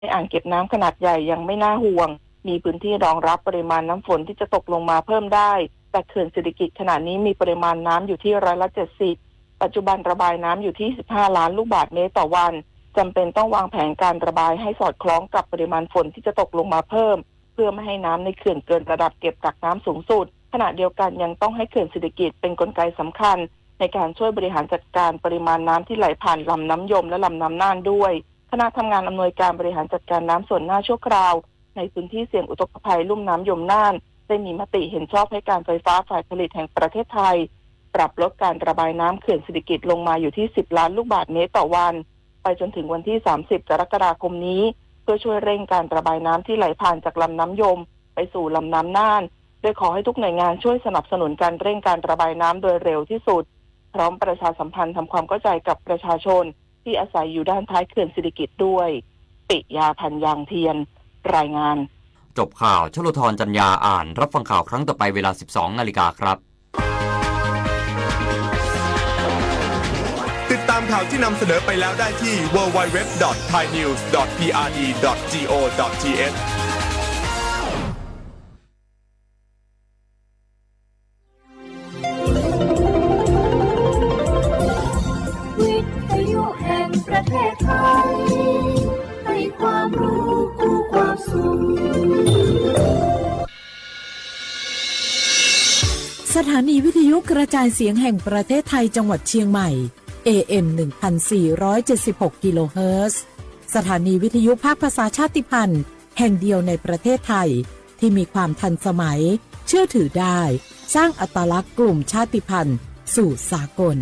ในอ่างเก็บน้ำขนาดใหญ่ยังไม่น่าห่วงมีพื้นที่รองรับปริมาณน้ำฝนที่จะตกลงมาเพิ่มได้แต่เขื่อนสิริกิติ์ขณะนี้มีปริมาณน้ำอยู่ที่70%ปัจจุบันระบายน้ำอยู่ที่15ล้านลูกบาศก์เมตรต่อวันจำเป็นต้องวางแผนการระบายให้สอดคล้องกับปริมาณฝนที่จะตกลงมาเพิ่มเพื่อไม่ให้น้ำในเขื่อนเกินระดับเก็บกักน้ำสูงสุดขณะเดียวกันยังต้องให้เขื่อนสิริกิติ์เป็นกลไกสำคัญในการช่วยบริหารจัดการปริมาณน้ำที่ไหลผ่านลำน้ำยมและลำน้ำน่านด้วยคณะทำงานอำนวยการบริหารจัดการน้ำส่วนหน้าชั่วคราวในพื้นที่เสี่ยงอุทกภัยลุ่มน้ำยมน่านได้มีมติเห็นชอบให้การไฟฟ้าฝ่ายผลิตแห่งประเทศไทยปรับลดการระบายน้ำเขื่อนสิริกิติ์ลงมาอยู่ที่10ล้านลูกบาศก์เมตรต่อวันไปจนถึงวันที่30กรกฎาคมนี้เพื่อช่วยเร่งการระบายน้ำที่ไหลผ่านจากลำน้ำยมไปสู่ลำน้ำน่านโดยขอให้ทุกหน่วยงานช่วยสนับสนุนการเร่งการระบายน้ำโดยเร็วที่สุดพร้อมประชาสัมพันธ์ทำความเข้าใจกับประชาชนที่อาศัยอยู่ด้านท้ายเขื่อนสิริกิติ์ด้วยปิยาพันธ์ยางเทียนรายงานจบข่าวชลธรจัญญาอ่านรับฟังข่าวครั้งต่อไปเวลา 12 นาฬิกาครับติดตามข่าวที่นำเสนอไปแล้วได้ที่ www.thainews.prd.go.thวิทยุแห่งประเทศไทยให้ความรู้คู่ความสุขสถานีวิทยุกระจายเสียงแห่งประเทศไทยจังหวัดเชียงใหม่ AM 1476 กิโลเฮิรตซ์สถานีวิทยุภาคภาษาชาติพันธุ์แห่งเดียวในประเทศไทยที่มีความทันสมัยเชื่อถือได้สร้างอัตลักษณ์กลุ่มชาติพันธุ์สู่สากล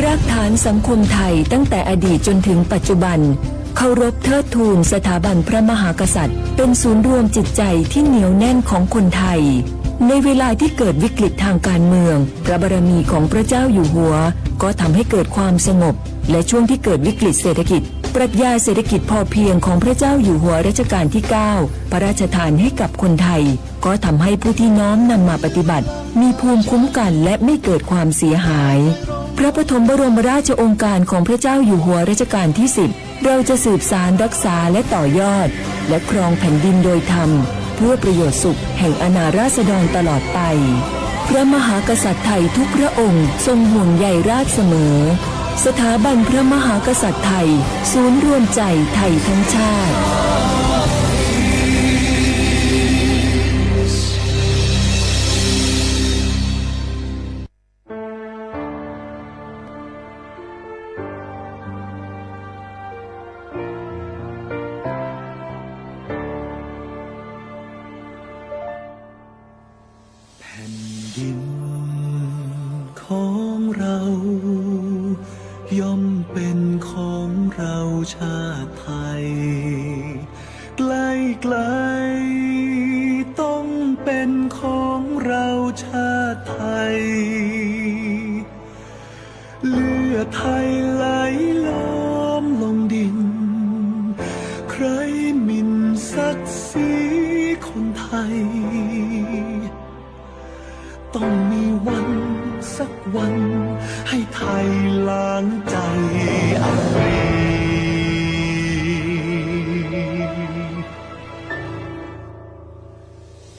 รากฐานสังคมไทยตั้งแต่อดีตจนถึงปัจจุบันเคารพเทิดทูนสถาบันพระมหากษัตริย์เป็นศูนย์รวมจิตใจที่เหนียวแน่นของคนไทยในเวลาที่เกิดวิกฤตทางการเมืองพระบารมีของพระเจ้าอยู่หัวก็ทำให้เกิดความสงบและช่วงที่เกิดวิกฤตเศรษฐกิจปรัชญาเศรษฐกิจพอเพียงของพระเจ้าอยู่หัวรัชกาลที่ 9พระราชทานให้กับคนไทยก็ทำให้ผู้ที่น้อมนำมาปฏิบัติมีภูมิคุ้มกันและไม่เกิดความเสียหายพระปฐมบรมราชโองการของพระเจ้าอยู่หัวรัชกาลที่ 10เราจะสืบสานรักษาและต่อยอดและครองแผ่นดินโดยธรรมเพื่อประโยชน์สุขแห่งอาณาราษฎรตลอดไปพระมหากษัตริย์ไทยทุกพระองค์ทรงห่วงใยราชเสมอสถาบันพระมหากษัตริย์ไทยศูนย์รวมใจไทยทั้งชาติของเราย่อมเป็นของเราชาติไทยไกลไกลต้องเป็นของเราชาติไทยเลือดไทยไหลล้อมลงดินใครหมิ่นศักดิ์ศรีคนไทยต้องมีวันสักวันให้ไทยล้างใจอารี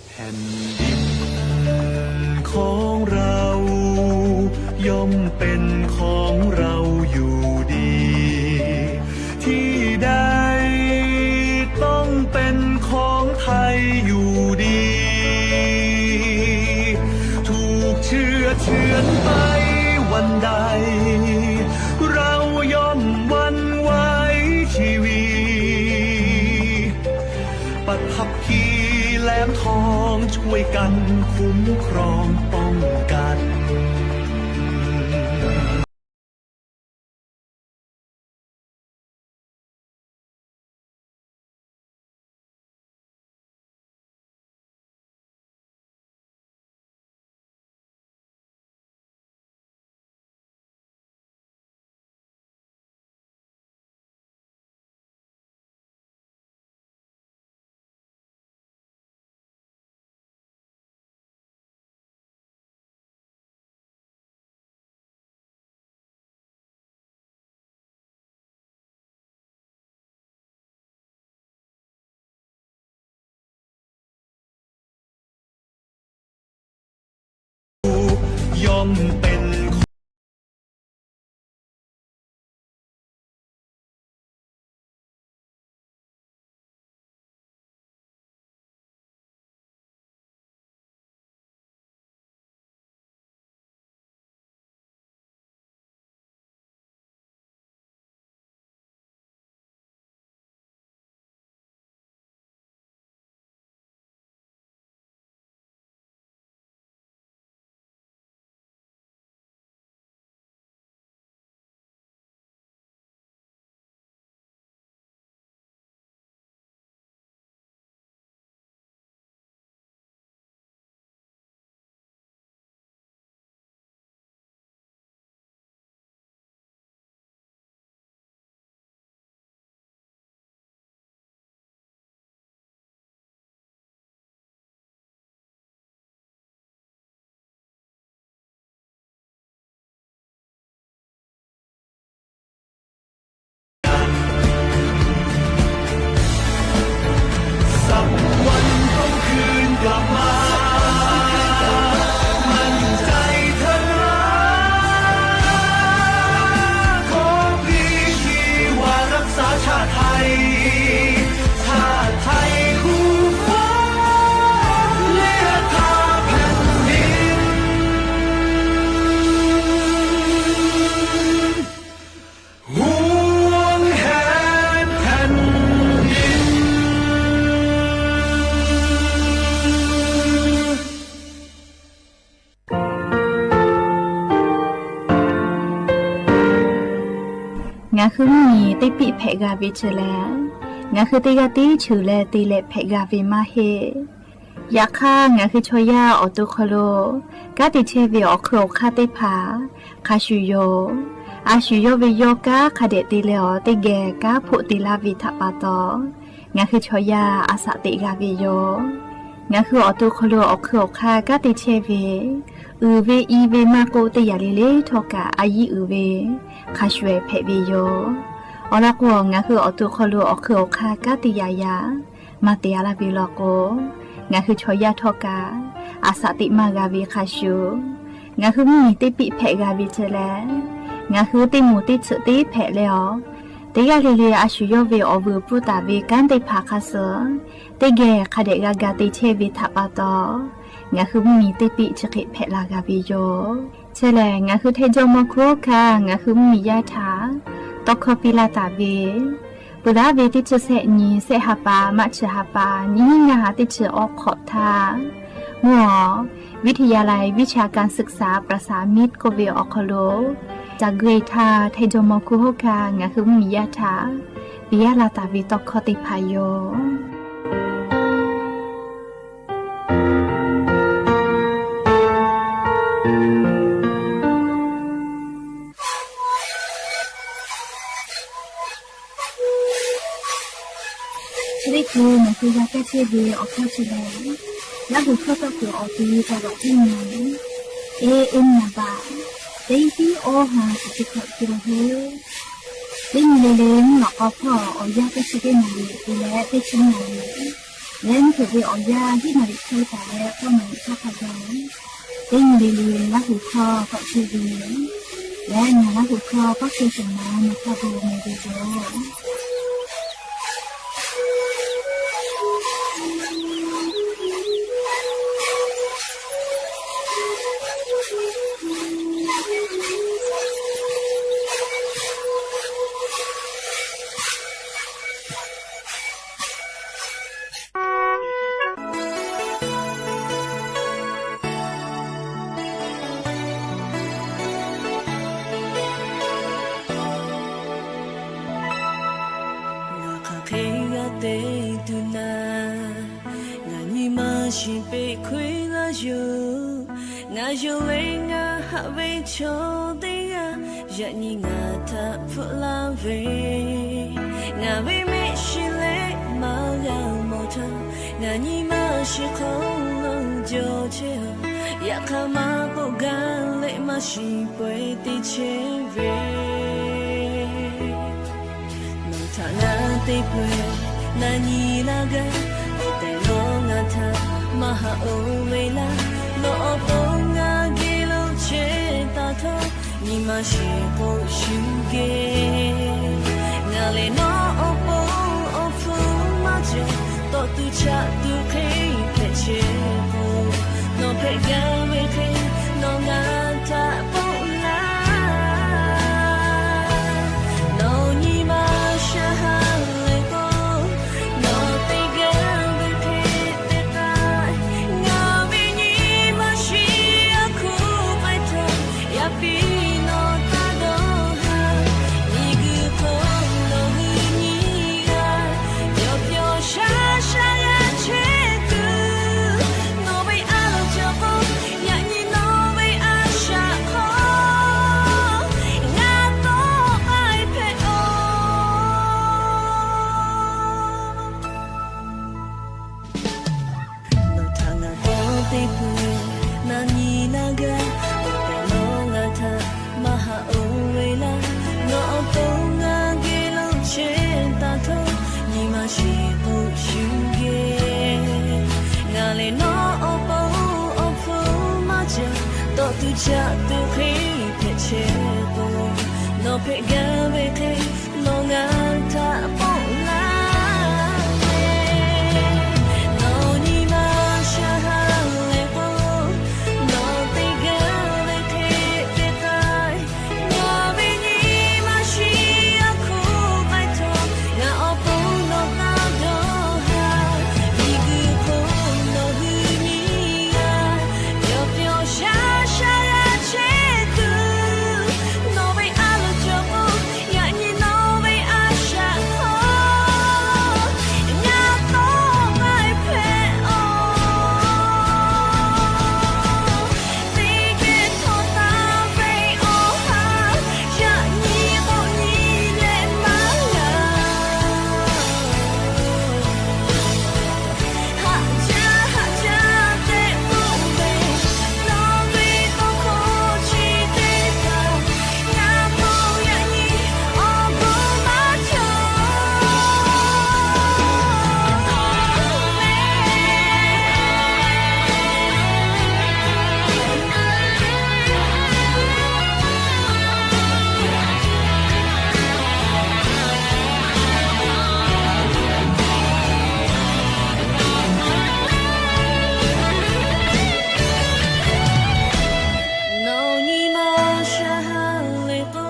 แผ่นดินของเราย่อมเป็นของเราอยู่ดีที่ใดต้องเป็นของไทยอยู่ดีเชื่อนไปวันใดเราย่อมหวั่นไหวชีวีปัทภีแหลมทองช่วยกันคุ้มครองป้องกัน อมเป็นสักวันต้องคืนกลับมามั่นใจเธอนะขอพลีชีวารักษาชาติไทยชาติไทยคู่ฟ้าเลียทาแผ่นดินห่วงแหนแผ่นดิน งาคือมีติปิเพกาวิชแลงาคือติกาติชูแลติเลเพกาวิมาเฮยาค่างาคือชอยาออตุคโลกาติเชวิออโครคาติผาคาชูโยอาชูโยวิโยกาคาเดติเลอติเกกาผุติลาวิทปาตองาคือชอยาอาสติกาวิโยงาคือออตุคโลออโครคากาติเชวิเวอีเวมาโกติยาลิเลทอกาอายีเวคาชเวเพวิโยอลักวงาคืออตุคโลอคือคากาติยายามาเตียลาบิโลโกงาคือชอยาทอกาอาสติมากาวิคาชูงาคือมีติปิเพกาวิเจแลงาคือติมูติสติเพเลอติยาลิเลอาชูโยเวอวูปุตาเวกันติภาคาเสติเกคาเดกากาติเชวิทัปาตองาคือมีติปิชกิเพลากาวิโยเชลงาคือเทจมโคคางาคือมียาถาตอกคปิลาตาเวปุระเวติชเสนีเสหปามัชหปานี้งาติชออกขอทามัววิทยาลัยวิชาการศึกษาประสานมิตรโกเวออคโลจากเกรทาเทจมโคคางาคือมียาถาวิยาลาตาเวตอกคติพายโยชีวิตกูมันคือยาแก้เชื้อเวออกเข้าชีวิตแล้วกูเข้าก็คือออกดีแต่ว่าที่ไหนเอ็มนาบาเด็กที่โอหาสิบขวบกิโลเฮเล่นเล่นหลอกเอาพ่อเอายาแก้เชื้อมาเลยดูแลได้ชิ้นไหนเล่นถือไปเอายาที่มาดิช่วยแต่แล้วก็มันชอบพาไปเล่นเล่นแล้วกูคอก็ชีวิตและแล้วกูคอก็คือสมานมาพาดูในดูโจ心被亏了就，我就为我为求的啊，让你我他不浪费，我为没心累嘛要莫他，我你嘛是空了就切，也看嘛不干累嘛心被的切位，弄他那得亏，那你那个，带我我他。maha o wela lo opong agi lo che တာထုံးညီမရှိဖို့ရှိခဲ့ငါလည်းတော့အပေါ်အဖူမချေတော့သူချသူခိခဲ့ချေဖို့တော့ဖက်ကဝေခေတော့ငါတာပေါ်လာတော့ညီမရှိလေကိုတော့တေကဝေခေတဲ့ငါမင်းညီမရှိအခုပိုက်တော့ရပြီတော့တာတော့ဟာညီကူဖို့တော့ညီကပျော်ပျော်ရှာရှာရဲ့ချစ်သူတော့ဘယ်အားလို့ချဖို့ညညီတော့ဘယ်အားရှာခေါ်ငါတော့အိုက်ဖက်အော်တော့ထငါတော့တိတ်ဘူးနာညီနာကတဲ့လောငါထမဟာအိုဝေလာတော့တော့ငါကေလုံးချင်တာတော့ညီမရှိဖို့ရှိခဲ့ငါလည်းတော့အပေါ်အဖို့မချင်တော့သူချသူခေဖြစ်ချေဖို့တော့ဖက်ကဝေခေလောငါထပေါ်လာတော့ညီမရှိလေဖို့တော့တေကဝေခေတဲ့ငါမင်းညီမရှိအခုပိုက်တော့ငါအပေါ်တော့တာတော့ဟာဒီကူဖို့တော့ဒီညီကပျော်ပျော်ရှာရှာရဲ့ချစ်သူတော့ဘယ်အားလို့ချဖို့ညညီတော့ဘယ်အားရှာခေါ်ငါတော့ပိုက်ဖက်အော်ဒီကေထောတာဘေးအော်ဟာညညီတော့ညီရဲ့မလာဟာချာတဲ့ဘုံဘေးလောဘီတော့ကိုချီတဲ့တာငါမို့ရညီအော်ဘုံမချောNo ni ma sha le ko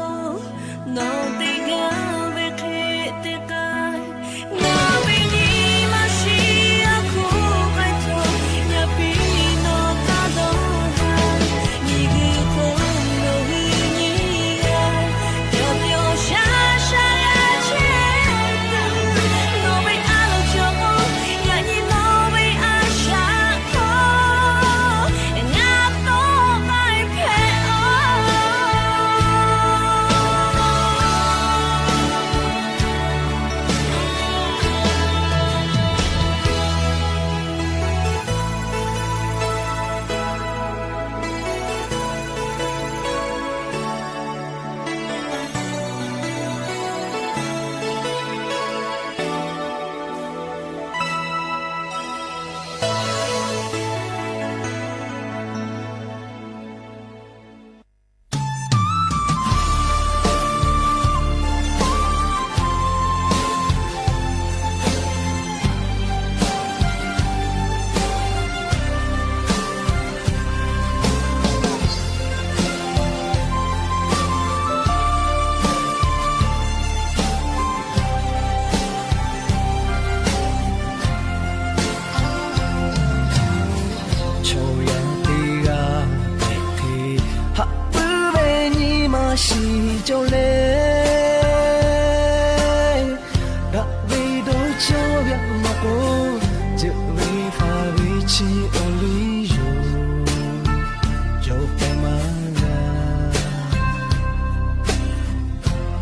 no te ga ve ke te kai na ve ni ma shi aku kai to ya pi no ta do ha ni gu ko no hu ni ga yo yo sha sha ya che no ve a lo cho ko ya ni no ve a sha ko nga to mai phe She jole da we do chovya mako je we fa we chi only you jo pemanga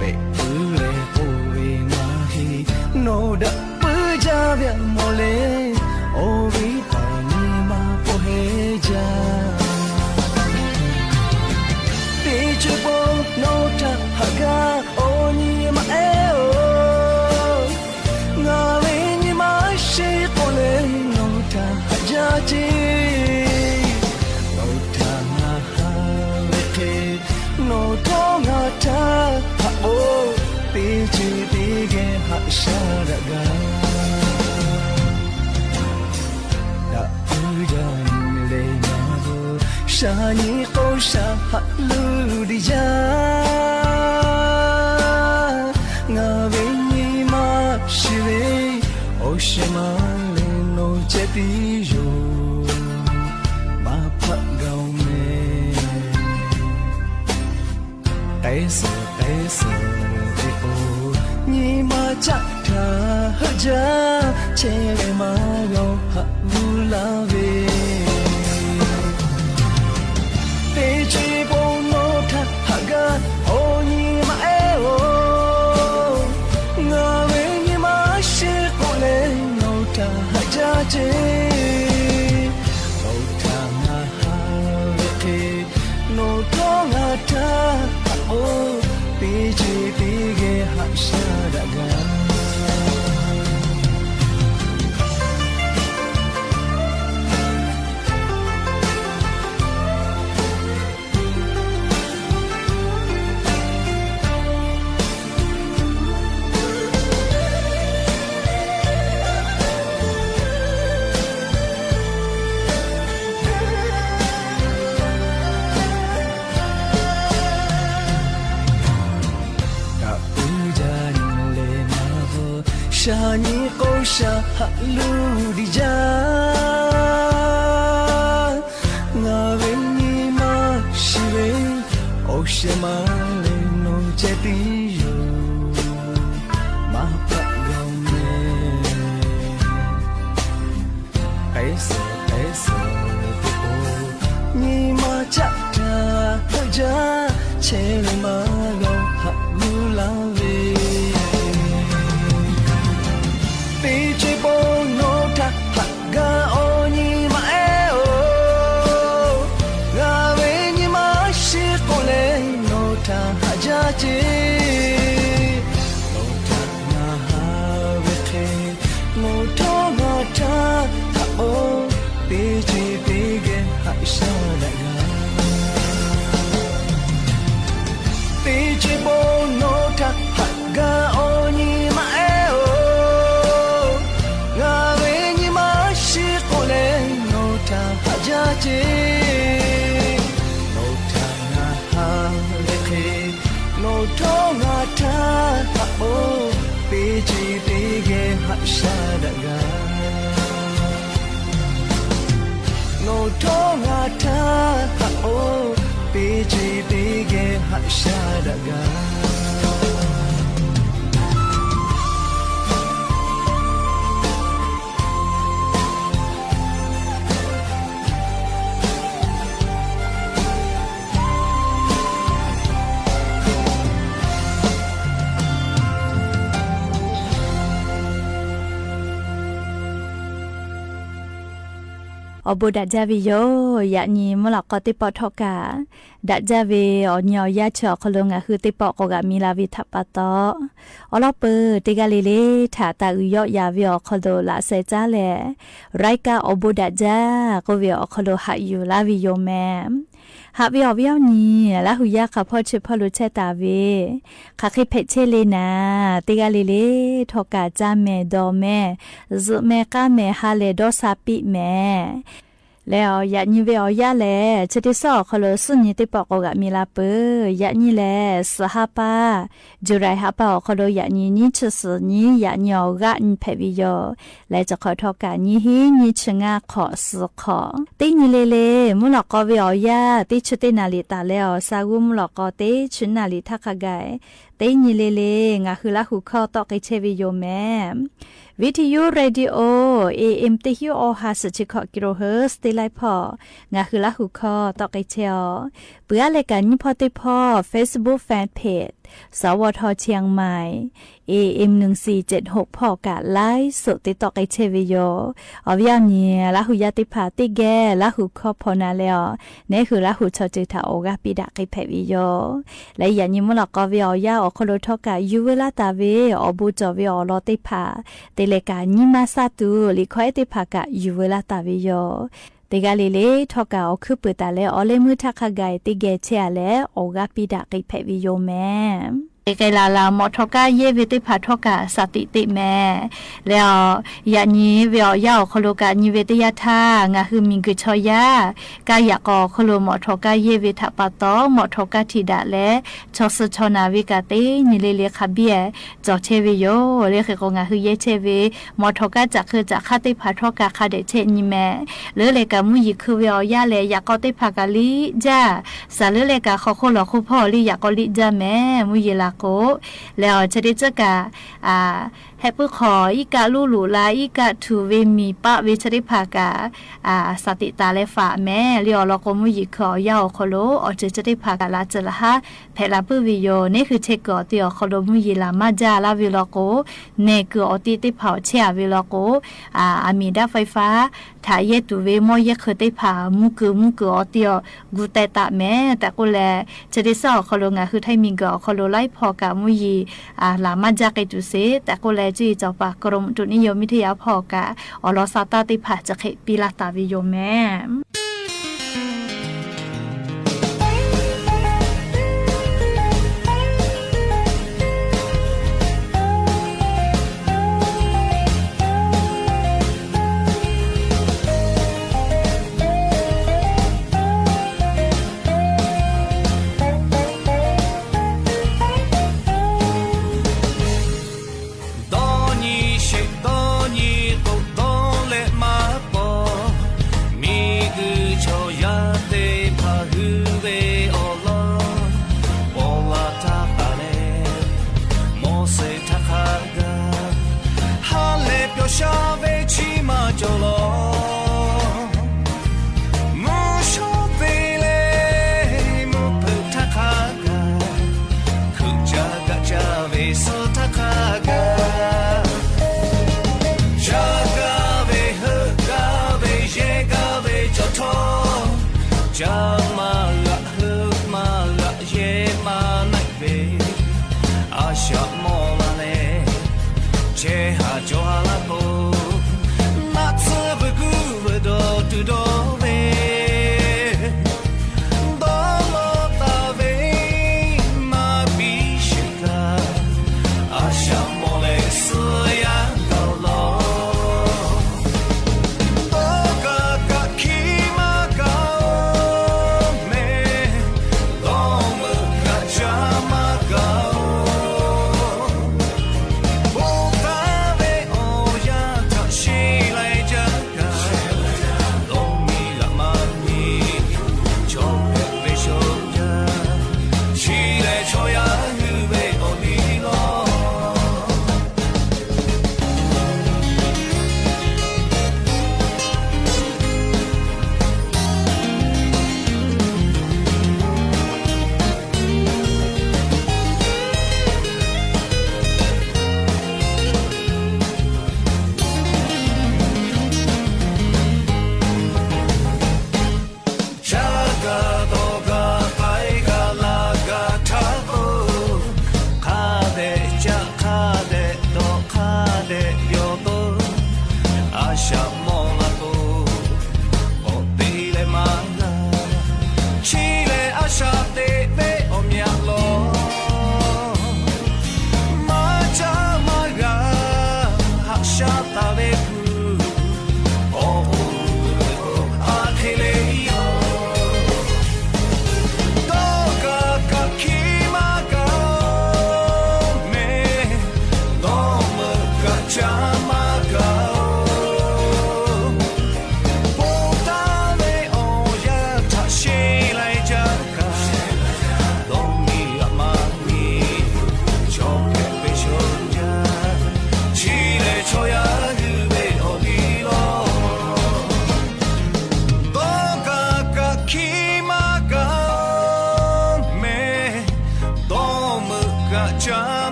be ule po we ma hi no da pu ja bya mole o we pa ni ma po he ja no ta haga oni ma e o nga we ni ma shi ko le no ta haja ji no ta na ha le ke ทองอาทาฮะโอตีจีตีเกหะชาดะกาดะอูจานเลนาโบชานีโกชาฮะลูดิจางาเวนีมาชิเวโอเชมาเลโนเจติโยมาพักเกาเมไตเสไตเสเอโอนีมาจักทาฮะจาเชเลมาโยฮะบูลาเวเตจิโบโนทาฮะกาโอนีมาเอโองาเวนีมาชิโกเลโนทาฮะจาเจโนทามาฮาเวเทโนทองอาทาโอปีจีปีเกหะชาดะกาชานีโกชาฮะลูดิจางาเวนีมาชิเวโอเชมาเลโนเจติโยมาปะกอเมไตเสไตเสติโอนีมาจักทาฮะจาเชเลมาโยฮะลูลาเวปีจิโบโนทาฮักกาโอนีมาเอโอกาเวนีมาชิโกเลโนทาฮะจาเจโนทานาฮาเวเทโนทองอาทาฮะโอปีจิปีเกฮะชาดะกาปีจิโบโนทาฮักกาโอนีมาเอโเจโนทานาฮาเลเทโนทองอาทาฮะโอปีจีปีเกหะชาดะกาโนทองอาทาฮะโอปีจีปีเกหะชาดะกาอบูดัจจาวิโยยะนีมลอกติปอทอกาดัจจาวิอญอยาชอคลงอะคือติปอกกะมีลาวิทัปปะตออลอเปติกาลิเลถาตาอุยอยาวิอคโดละเซจาเลไรกาอบูดัจจากวิอคโดหะอยู่ลาวิโยแมหาวิอวิอนีละหุยาค่ะพ่อชื่อพ่อรู้เชตาเวค่ะคิเพเชเลนาติกาลิเลทอกาจาเมดอเมซุเมกาเมฮาเลดอซาปิเมแล้วยะนี่เวอยาแลจะติสอคลสุนี่ติปอกกะมีลาเปยะนี่แลสหปาจุไรหาปาคลยะนี่นี่ชสนี่ยะนี่อกะนี่เพวิโยและจะขอทอกานี่ฮีนี่ชงาขอสขอตินี่เลมุลกอเวอยาติชตินาลิตาแล้วซากุมุลกอติชุนาลิทักกะตินี่เลงะคือละหุคอตอกเชวิโยแมวิทยุเรดิโอ AM ติฮิโอฮาสจิคกิโลเฮิรตซ์ติไลพองาคือละหุคอตอกไอเชอเปื่อรายการนี้พอติพอ Facebook Fanpage สวทเชียงใหม่ AM 1476พอกาไลฟ์สดติตอกไอเชวิโยอวิยานีละหุยาติพาติแกละหุคอพอนาเลอนี่คือละหุชอจิตาโอกาปิดาไกเพวิโยและอย่างนี้มุลกอวิอยาอคโลทอกายูเวลาตาเวอบูจอวิอลอติพาเลกานิมาซาตูลิคอยติภากะยูเวลาตาวิโย တေကလေးလေထောက်ကအောခုပတာလေအော်လေမှုထခဂိုင်တေကဲချဲလေအောကပိဒကိဖဲဗီယိုမဲကဲလာမော်ထောက်ကယေဝတိဖာထောက်ကစတိတိမဲแล้วยานี้เวียวยาวคโลกานิเวตยาทางาคือมิงกุชอยากายากอคโลมอทอกาเยเวทปะตอมอทอกาทิดาและชอสชนาวิกาเตนิเลเลคาเบียจอเชวิโยเลเคกงาคือเยเชเวมอทอกาจักคือจักคาติพาทอกาคาเดเชนิแมเลเลกามุยิคือเวียวยาเลยากอติพากาลิจาสาเลเลกาขอโคลอคุพ่อลิยากอลิจาแมมุยิลาโกแล้วจะได้เจกาให้ผู้ขออีกาลูลูลาอีกาทูเวมีปะเวชริภากาสติตาเลฝาแม่เลียวลอกมุยิขอยาวโคโลออจะได้ภากาลาจละฮะเพลาปุวิโยนี่คือเชกอติอโคโลมุยิลามาจาลาวิลโกเนคืออติติเผาเชียวิลโกอามีดาไฟฟ้าถ่ายเยตุเวมอยเคได้ผามุกอติอกูแต่ตะแม่แต่กูแลจะได้สอโคโลงาคือไทมิงกอโคโลไลพอกามุยิลามาจากไอตุเซแต่กูแลจีเจ้าปากกรมจุนิยมวิทยาพอกะอลอซาตาติผาจะเขปีลาตาวิโยแม่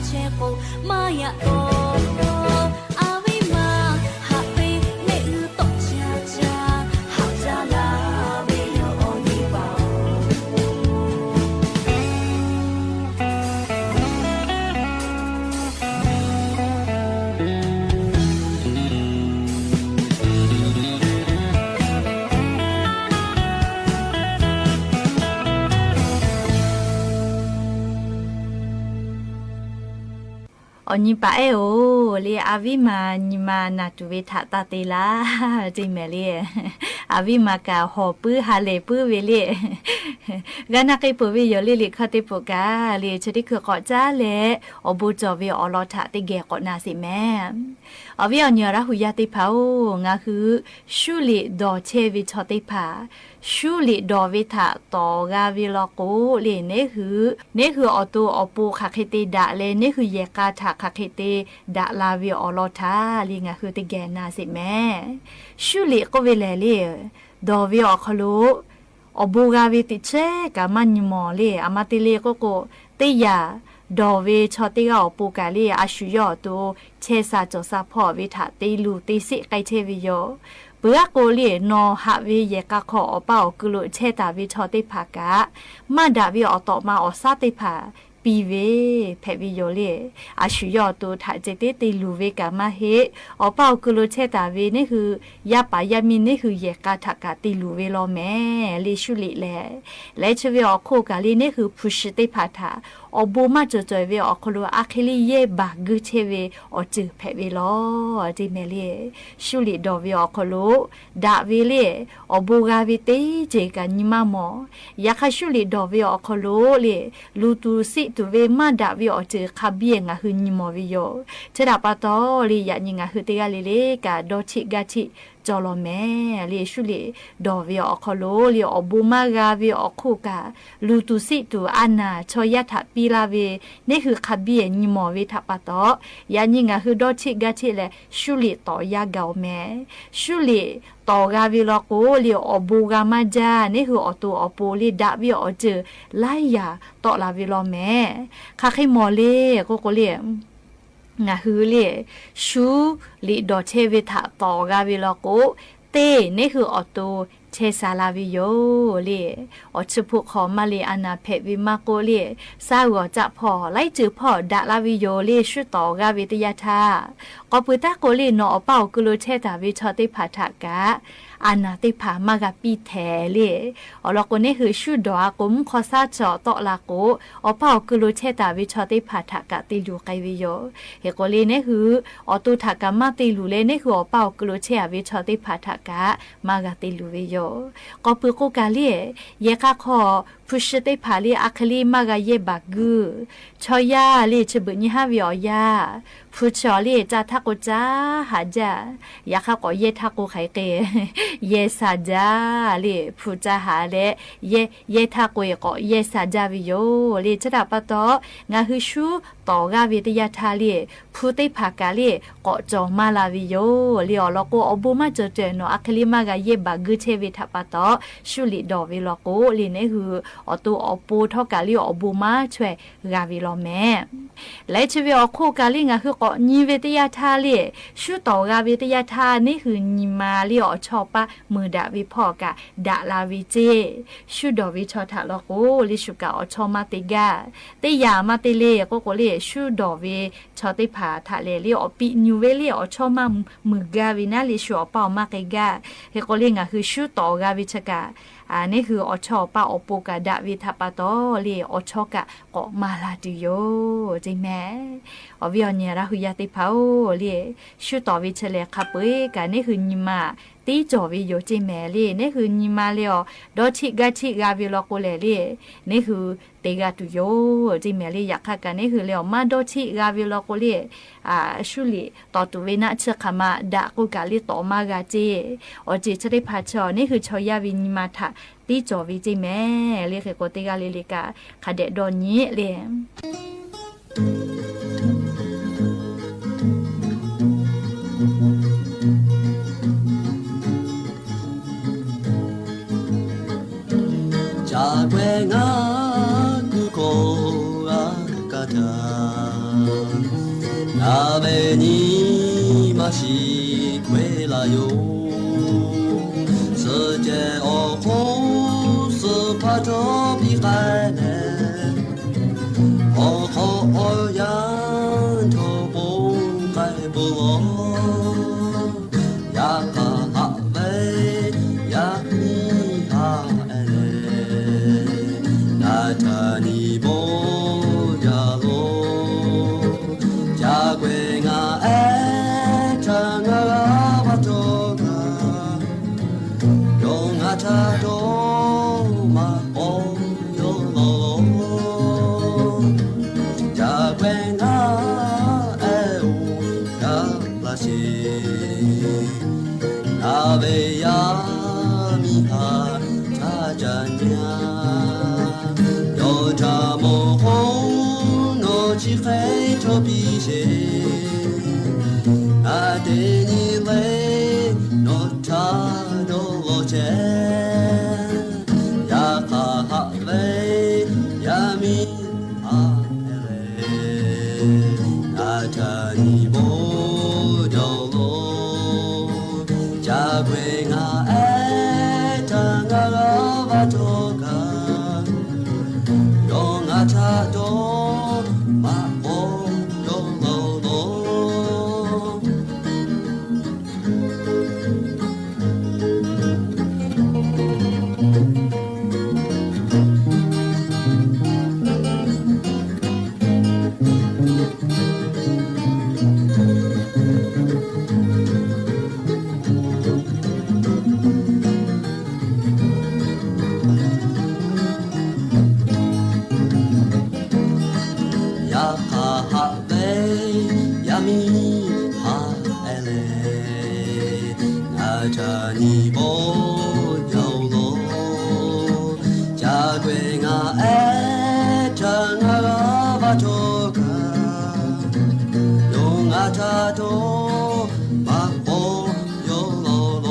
切过玛雅多，阿维玛哈贝内日多加加，好加拉维有欧尼宝。哦，你把哎哦，你阿维玛你嘛那就为他打的啦，真美丽。阿维玛个好不哈嘞不为哩，个那个不为有哩哩靠的不个，哩出的可搞咋嘞？我不做为我老他的个搞那是咩？我为我女儿回家的跑，我คือชูลีดอเชวิชอติผาชูลีดอวิทาตอกาวิลอกูเลยนี่คืออตูอปูคาเคติดะเลยนี่คือเยกาทาคาเคติดะลาวิออลอทาลีงาคือติแกนาสิแม่ชูลีก็เวลาเลยดอวิออคลุอบูกาวิติเชกามันมอเลยอามาติเลก็ติยาดอเวชอติกาปูกาลีอาชุยอตูเชซาจอซาพ่อวิถาติลูติสิไกเชวิโยเบื่อโกลีนอหะวิเยกะขอเป้ากุลุเชตาวิชอติภากะมาดาวิอตอมาอซาติภาปีเวเพวิโยเลอาชุยอตูถาเจติติลูเวกามาเฮอเป้ากุลุเชตาเวนี่คือยาปายามินนี่คือเยกะทากะติลูเวโลแม่ลิชุลิแลและชเวอโคกาลีนี่คือพุชติภาทาอบูมาจอยเวอคโลอาเคลีเยบากึเชเวอจืเพเวลอจิเมเลชุลิดอเวอคโลดาเวเลอบูกาเวเตเจกานิมามอยาคาชุลิดอเวอคโลเลลูตูสิตุเวมาดาเวอจืคาเบียงะหึนิมอวิโยเชดาปาตอลียะญิงะหึเตกาเลกาดอชิกาชิจอลอแม่เลชุลิดอเวอคโลเลอบูมากาเวอคูกาลูตูสิตุอานาชอยะทะปีลาเวนี่คือคาเบียนิมอเวทปะตอยาญิงะคือดอชิกาชิเลชุลิตอยาเกาแม่ชุลิตอกาเวลโกเลอบูกามาจานี่คืออตูอปูเลดาเวอเจไลยาตอลาเวลอแม่คาไคมอเลโกเลงาฮือเลชูลิดอเชเวทาตอกาเวลโกเตนี่คืออตูเชซาลาวิโยเลอชุพุขอมาเลอานาเพวิมาโกเลซาวอจะพอไล่จือพอดาลาวิโยเลชุตอกาวิทยาทากอปุตะโกเลนอเป้ากุโลเชตาวิชอติภาทากะอานาติภามากะปีแทเลอลโกนี่คือชุดอกุมคอซาจอตอลาโกอเป้ากุโลเชตาวิชอติภาทากะติลูไกวิโยเฮโกเลนี่คืออตุทากะมาติลูเลนี่คืออเป้ากุโลเชอาวิชอติภาทากะมากะติลูวิโยก็ปุกกาลีเยกะขอพุชติภาลีอะคลีมากะเยบากุชอยาลีฉบึญิฮาวิอยาพุชอลีจาทะกุจาหาจายาคะก็เยทะกุไขเกเยซาจาลีพุจาหาเลเยทะกุก็เยซาจาวิโยลีจดาปะตองาฮึชูตอกาวิทยาทาลีพุติภากาลีก็จอมาลาวิโยลีอลโกอบูมาเจเจโนอะคลีมากะเยบากุเชวิทะปะตอชุลิดอวิลโกลีนี่คืออตูอปูทอกาลีอบูมาช่วยกาวิลแม่และชเวอโคกาลีงาคือก็นิเวทยาทาลีชุตอกาวิทยาทานี่คือนิมาลีอชอปะมือดาวิพอกะดาลาวิเจชุดอวิชอทาลโกลิชุกะอชอมาติกาเตยามาติเลก็เลชุดอวิชอติภาทะเลลีอปินิเวลีอชอมามือกาวินาลิชุอปอมาเกกาเฮโกเลงาคือชุตอกาวิชกะอันนี้คืออชอปะอปูกะดาวิทัปโตเลอชอกะก็มาลาดิโยจริงแม่อวิอเนียระหุยาติเผาเลชุตอวิเชเลคาเปกะนี่คือนิมาตีจอวิโยจิแม่เลนี่คือนิมาเลอดอชิกะชิกาวิลโกเลเลนี่คือเตกาตุโยจิแม่เลอยากค่ะกันนี่คือเลอมาดอชิกาวิลโกเลชุลิตอตุเวนะเชคามาดะกุกะลิตอมากาเจอจิชริพาชอนี่คือชอยาวินิมาทะตีจอวิจิแม่เลเคโกเตกาเลเลกาคาเดดอนนี้เลจากแวงากุโกอากาทา鍋にまし归来哟，世界哦红是怕着比海呢，哦好呀头不该不落，呀哈喂呀你哈哎，那他你不呀咯，家归啊哎，唱啊把着个，用啊唱着嘛哦哟咯咯，家归啊哎乌呀拉西，那位呀米哈查真呀，有这么红诺起黑着皮鞋，那对你嘞诺查多罗钱，呀哈哈喂呀米哈嘞，那这你不着罗，家归啊哎，唱啊把着个，用啊唱着嘛哦哟咯咯。呀哈哈喂呀咪哈哎嘞，那这你不有咯，家归啊哎唱啊把着个，用啊唱着嘛哦哟咯咯。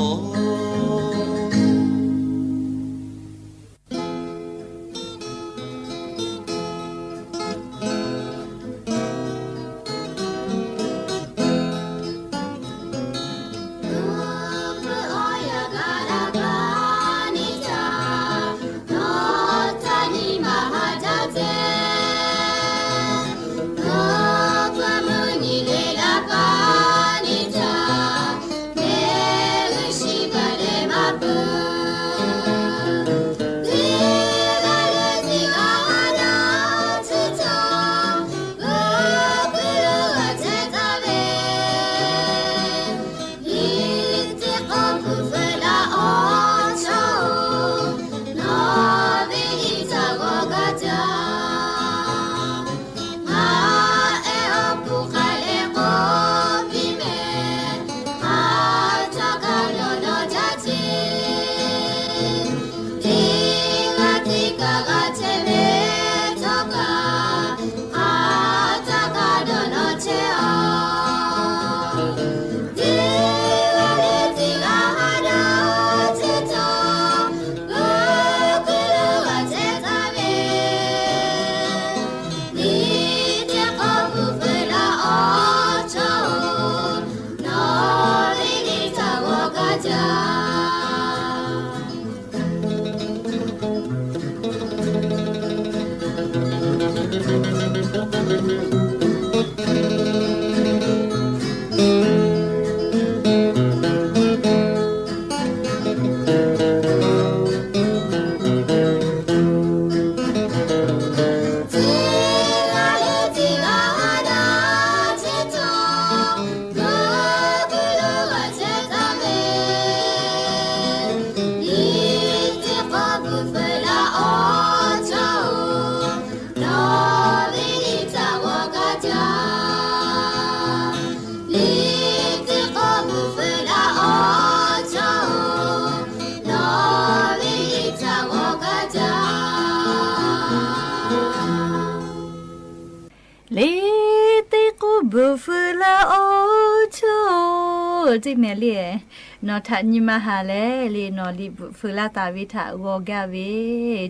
不服了哦，就这面咧， นอทัญมหาเลลีนอลิบุฟุลาตาวิทาวอกาเว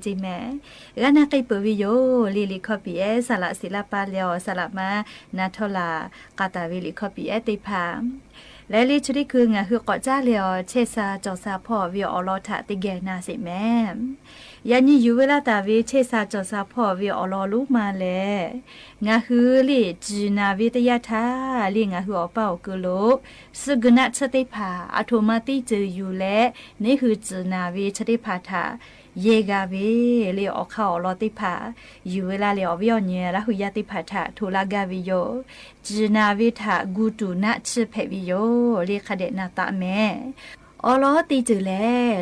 จิแม่กานาไกปวิโยลีลิคอปีเอสละศิลปะเลอสละมานาทลากาตาวิลิคอปีเอติพามและลิชุดิคืองาคือกอจ้าเลอเชซาจอซาพ่อวิออลอทะติเกนาสิแม่ยานี่อยู่เวลาตาวิเชซาจอซาพ่อวิออลอลูมาเลงาคือลิจีนาวิตยาทาลิงาคืออเป่ากุโลสึกนะชติภาอัตโมาติจืออยู่และนี่คือจีนาวิชติภาทาเยกาเวเลอเข้าลอติภาอยู่เวลาเลอวิอเนละหุยติภาทาทุลากาวิโยจีนาวิทากูตุนะชเพวิโยเลคเดนาตะแม่อลอติจือแล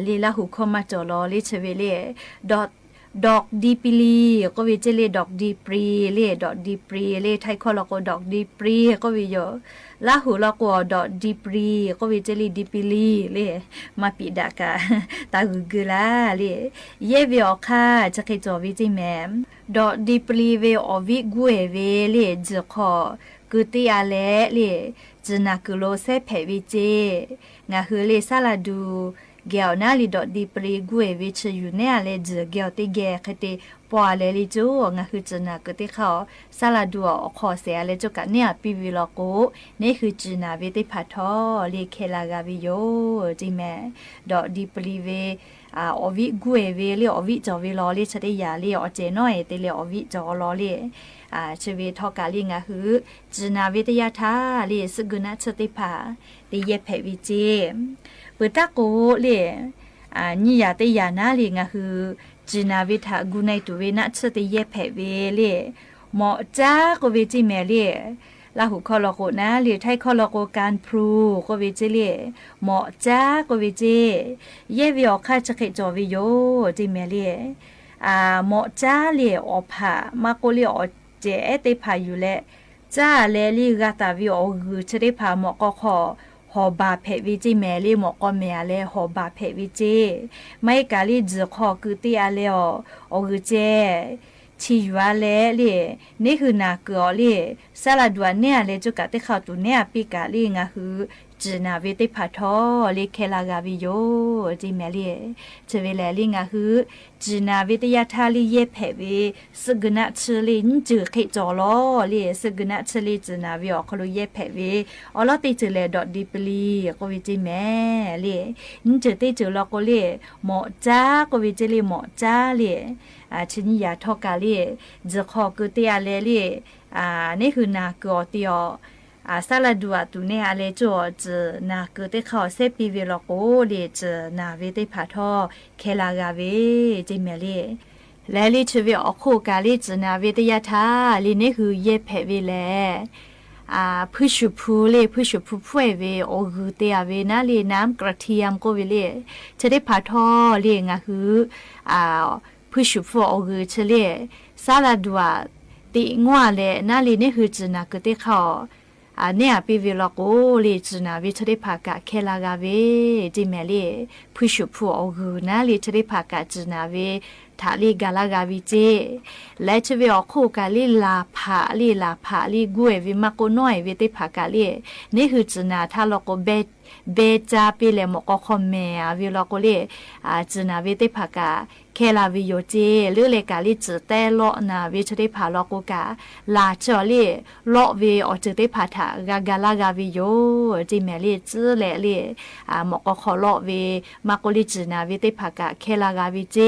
ลีละหุคอมาจอลอลิเชเวเลดอกดีปลีก็วิเจเลดอกดีปรีเลดอกดีปรีเลไทยคอลก็ดอกดีปรีก็วิโยละหุละก็ดอกดีปรีก็วิเจเลดีปลีเลมาปิดากาตากุกลาเลเยเวอค่ะจะเคจอวิจิแมมดอกดีปลีเวอวิกุเอเวเลจคอกุติอาเลเลจนากุโลเซเพวิเจงาฮือเลซาลาดูเกี่ยวนาลีดอดีปรีกุเอวิชอยู่เนี่ยเลจเกี่ยวติเกคติปอเลลิจูงาคือจนากุติเขาซาลาดูอขอเสียเลจุกะเนี่ยปิวิลโกนี่คือจนาเวติพัทอเลเคลากาวิโยจิแมดอดีปรีเวอวิกุเอเวเลอวิจอวิลอเลชะติยาเลอเจน้อยเตเลอวิจอลอเลชเวทอกาลิงาฮือจนาวิทยาทาเลสกุณะชติภาติเยเพวิเจปุตตะโกเลนิยาติยานาเลงาฮือจนาวิทากุไนตุเวนะชติเยเพเวเลหมอจ้าโกเวจิเมเลลาหุคอลโกนะเลไทคอลโกการพรูโกเวจิเลหมอจ้าโกเวเจเยวิอคาชะเขจอวิโยจิเมเลหมอจ้าเลอภามาโกเลอเจเอติพาอยู่และจ้าเลลีกาตาวิโอฮือชติพาหมอก็ขอหอบาเพวิจิแมลีหมอก็แม่เลหอบาเพวิจิไม่กาลีจืขอกุติอาเลอฮือเจชีวาเลลีนี่คือนาเกอลีซาลาดวนเนี่ยเลจุกะติเข้าตุเนี่ยปิกาลีงาฮือจนาเวติพัทอเลเคลากาวิโยจิแมลีเจเวเลลีงาฮือจนาวิทยาทาลีเยเพเวสกนะชลินจือเขจอลอเลสกนะชลิจนาวิอคลุเยเพเวอลอติจเลดอดีปลีก็วิจิแมเลนจือติจลอก็เลหมอจ้าก็วิจิเลหมอจ้าเลชินิยาทอกาเลจะขอกุติอาเลเลนี่คือนาเกอติอซาลาดูตุเนี่ยอะไรจ่อจะนาเกิดเขาเซปีเวลโกเลจะนาเวติพาทอเคลากาเวจิเมเลและลิชเวอโคกาลิจะนาเวติยาทาลินี่คือเยเพเวเลผู้ชุพูเลผู้ชุพูพ่วยเวโอกุเตยเวนะเลน้ำกระเทียมก็เวเลจะได้พาทอเลงาคือผู้ชุพูโอกุเชเลซาลาดูติงัวเลนะเลนี่คือจะนาเกิดเขาเนี่ยปีวิลโกเลจนาวิชริภากะเคลากาเวจิเมเลผู้ชุพูอกูนะเลชริภากะจนาเวทาลีกาลากาวิเจและชเวอโคกาลีลาภาลีกุเอวิมาโกน้อยเวติภากะเลนี่คือจนาทาลโกเบจาปิเลมก็คอมเมวิลโกเลจนาเวติภากะเคลาวิโยเจหรือเลกาลิจเตโลนาวิชริภาลโกกาลาจอเลโลเวอจติภาทากาลากาวิโยจิเมเลจเลเลมก็ขอโลเวมาโกลิจนาเวติภากะเคลากาวิเจ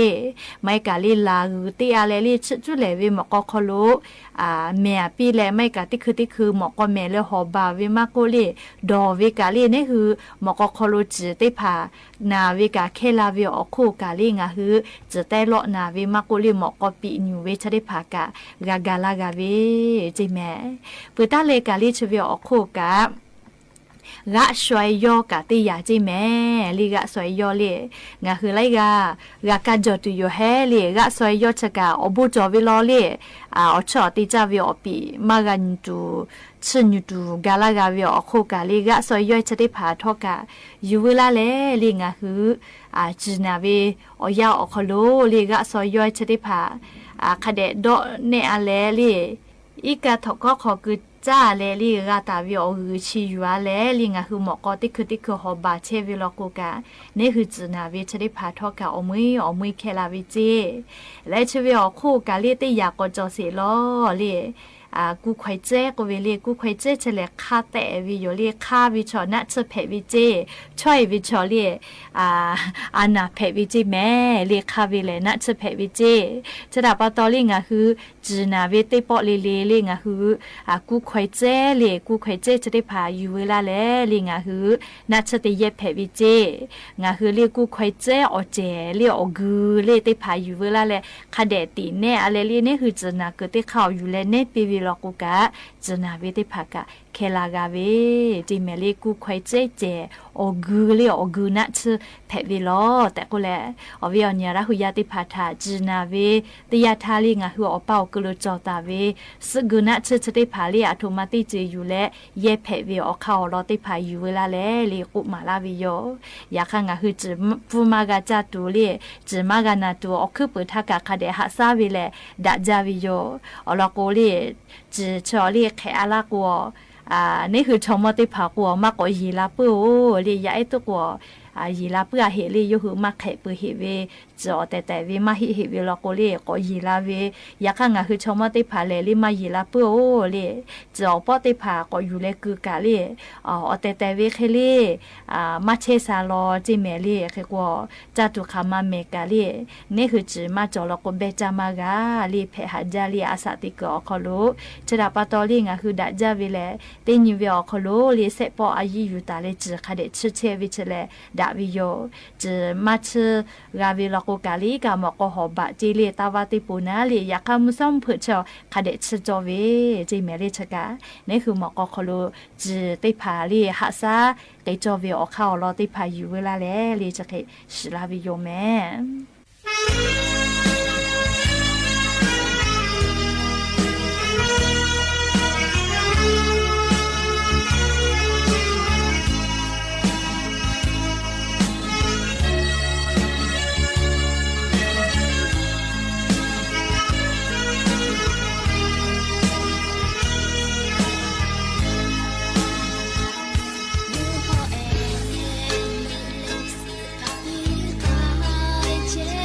ไม่กาลิลาหือติอาเลลิจุเลเวมก็ขอโลแม่ปีแลไม่กาติคือหมก็แม่เลหอบาเวมาโกเลดอเวกาลีนี่คือหมก็ขอโลจติภานาเวกาเคลาเวอโคกาลีงาหือจะแต่โลนาเวมาโกลีหมก็ปีนิเวชติภากะกาลากาเวจิแม่ปุตตาเลกาลีชเวอโคกะกะสวยยอกะติยาจิแม่ลีกะสวยยอเลงะคือไลกะจอตุโยเฮเลกะสวยยอชะกะอบุจอวิลอเลอชอติจาวิอปีมากันตูชญุตูกาลากาวิอโคกะลีกะสวยยอชะติภาทอกะยูเวลาเลลีงะคือจินาเวอยาอคโลลีกะสวยยอชะติภาคเดดอเนอะเลลี อีกาทก็ขอคือจ้าเลลี่กาตาวิโอคือชีอยู่อะเลลิงาคือหมอกอติคือหอบาเชวิลกูกานี่คือจีนาวิชได้พาทอกาอมือเคลาวิเจและชวิอคู่กาเลียติยากอจอสิลอเลีกูควายเจ้กูเวลีกูควายเจ้เฉลค่าแต่วิโยเลีค่าวิชอนัทเพวิเจช่วยวิชอเลีอานาเพวิเจแม่เลีค่าวิเลนัทเพวิเจจะดับปตอลิงาคือจีนาวิเตปอลีลิงาคือกูควายเจ้เลีกูควายเจ้จะได้พาอยู่เวลาเลลิงาคือนัทเตเยเพวิเจงาคือเลีกูควายเจ้อเจเลีอกูเลีได้พาอยู่เวลาเลคาเดตีเน่อะไรเลีนี่คือจีนาเกิดได้ข่าวอยู่เลเน่ปีวิลกูกะจนาเวติภากะเคลากาเวจิเมลีกูควายเจเจโอกูเลียโอกูนัทแพวิลอแต่ก็แลอวิอญญาระหุยาติภาทาจนาเวติยาทาลิงาหัวอเปากลุจอตาเวสกูนัทจะได้พาลีอัตโนมัติเจอยู่และเยแพวิอเข้ารอติพาอยู่เวลาแลลีกุมาลาวิโยอยากงาคือจฟูมากาจาตูลีจมากานาตูอคือเปิดทากาคาเดหาซาวิเลดาจาวิโยอลอโกลีจะชอเรียกแค่อะไรกัวนี่คือชมว่าติผากัวมากกว่ายีราปื้อเรียย้ายตัวกัวยีราปื้อเฮลีอยู่หือมาแค่ปื้อเฮเวจอแต่เวมาเฮเวลก็เรียก็ยีราเวอยากงาคือชมว่าติผาเลลีมายีราปื้อเรียจอปอติผาก็อยู่เลคือกาเรียแต่เวเคเลีมาเชซาลอจิเมเลียคือกัวจัตุคามาเมกาเลียนี่คือจิมาจอลก็เบจามากาลีเพหาจาลีอาสาติกอคอลุจะดับปตอลิงาคือดัจจาวิเลเตนิวิอคอลุลีเซปออายีอยู่ตาเลจิคาเดชเชวิชเลดาวิโยจะมาชกาวิลโกกาลีกามอกหอบะจิเลตาวาติปูนาลียาคามุซัมเผชอคาเดชจอเวจิเมเลชกานี่คือหมอกคอลุจะติพาลีหาซาไกจอเวอเข้ารอติพาอยู่เวลาแล้วลีจะเคชิลาวิโยแม่เ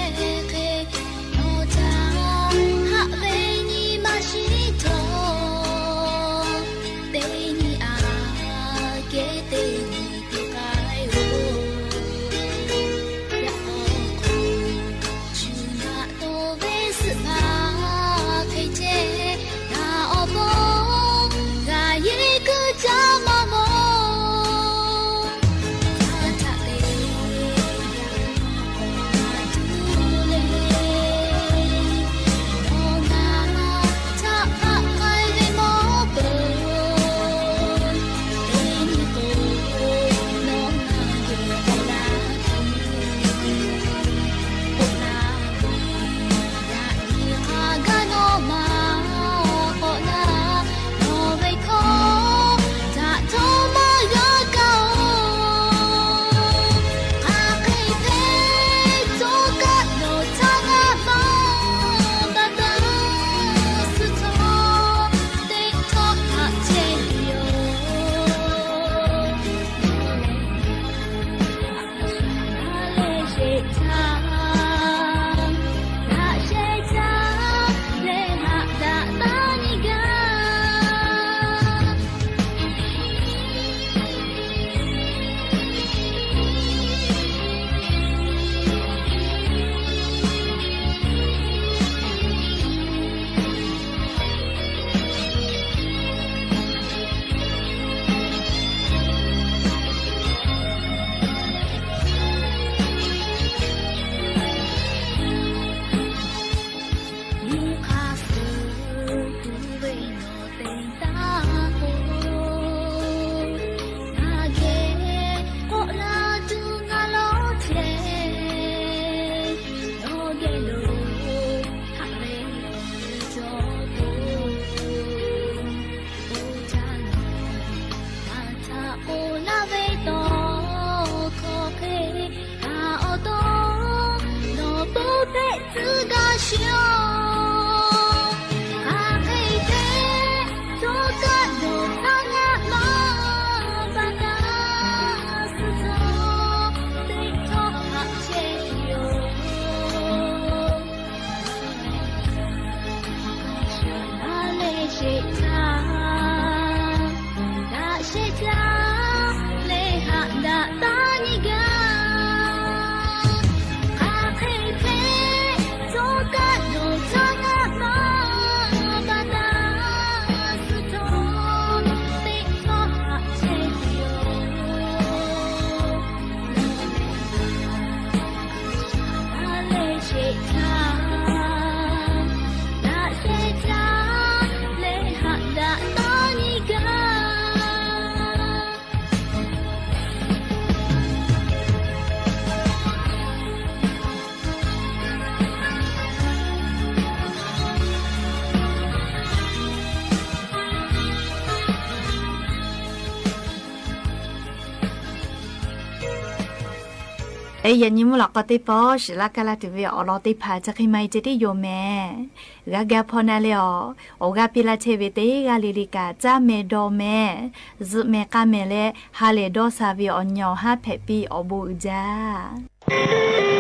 ไอ้ยันยิมุหลักก็ติปอสิละกะละติเวอลอติพาจะใครไม่จะได้โยแม่กะแกพอนาเลอโอกาปิลาเชเวเตกาลิลิกาจ้าเมดอแม่ซุเมกาเมเลฮาเลดอซาวิออนยอฮาเพปีอบูจ้าม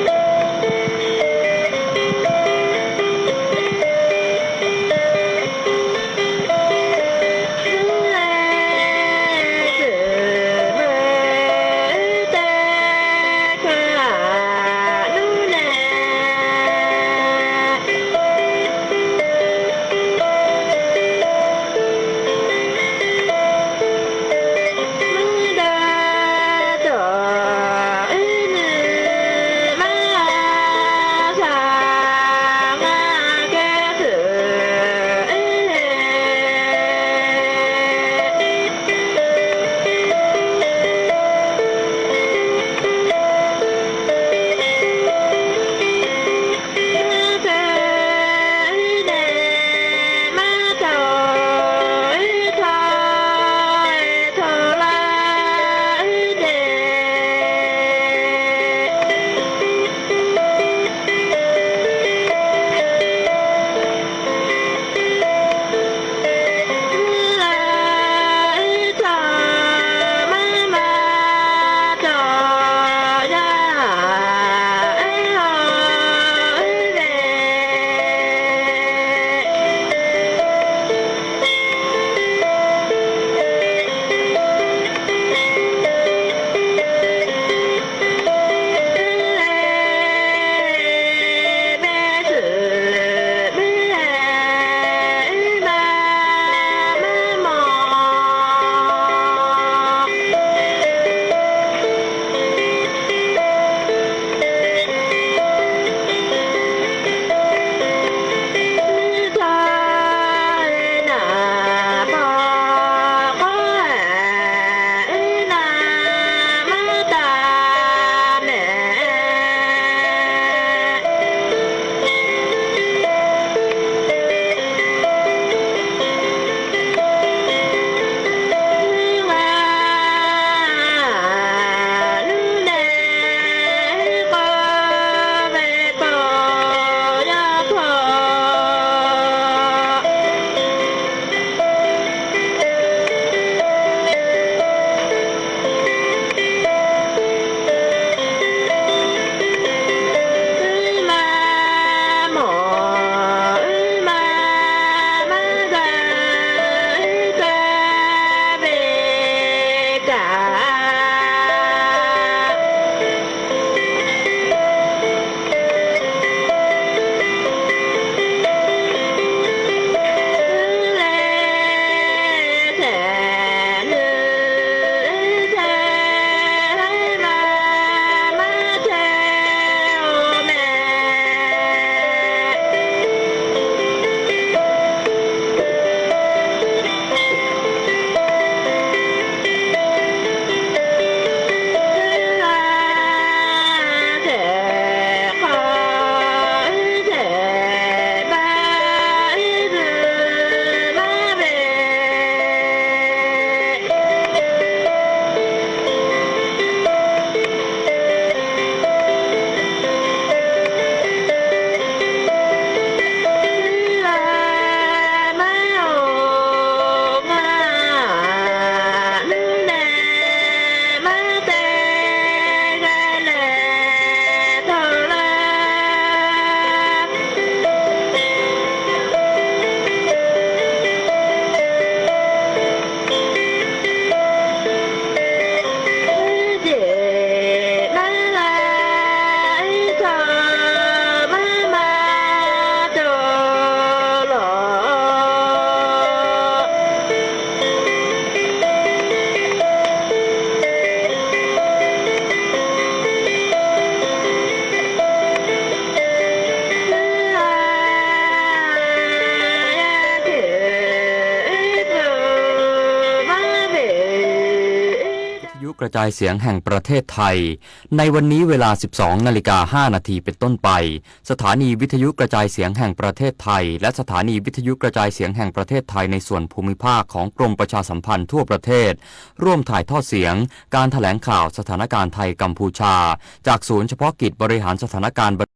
กระจายเสียงแห่งประเทศไทยในวันนี้เวลา 12:05 นาทีเป็นต้นไปสถานีวิทยุกระจายเสียงแห่งประเทศไทยและสถานีวิทยุกระจายเสียงแห่งประเทศไทยในส่วนภูมิภาคของกรมประชาสัมพันธ์ทั่วประเทศร่วมถ่ายทอดเสียงการแถลงข่าวสถานการณ์ไทยกัมพูชาจากศูนย์เฉพาะกิจบริหารสถานการณ์